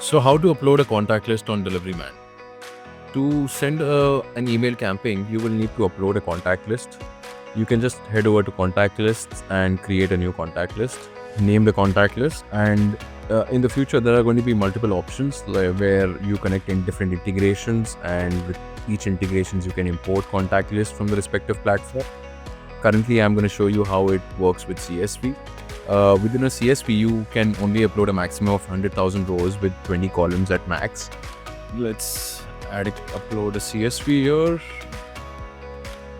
So how to upload a contact list on DeliveryMan? To send an email campaign, you will need to upload a contact list. You can just head over to contact lists and create a new contact list. Name the contact list, and in the future there are going to be multiple options where you connect in different integrations, and with each integrations you can import contact lists from the respective platform. Currently, I'm going to show you how it works with CSV. Within a CSV, you can only upload a maximum of 100,000 rows with 20 columns at max. Let's upload a CSV here.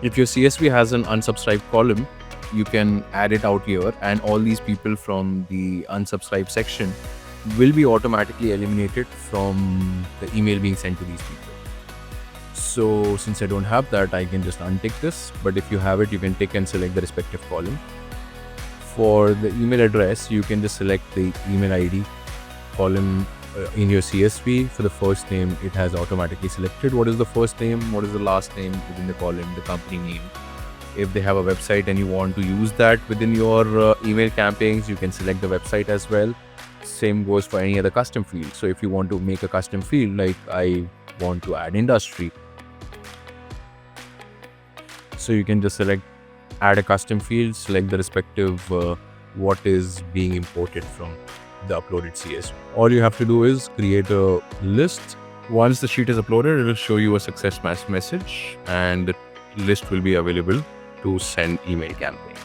If your CSV has an unsubscribed column, you can add it out here, and all these people from the unsubscribe section will be automatically eliminated from the email being sent to these people. So since I don't have that, I can just untick this, but if you have it, you can tick and select the respective column. For the email address, you can just select the email ID column in your CSV. For the first name, it has automatically selected what is the first name, what is the last name within the column, the company name. If they have a website and you want to use that within your email campaigns, you can select the website as well. Same goes for any other custom field. So if you want to make a custom field, like I want to add industry, so you can just select add a custom field, select the respective what is being imported from the uploaded CSV. All you have to do is create a list. Once the sheet is uploaded, it will show you a success message, and the list will be available to send email campaign.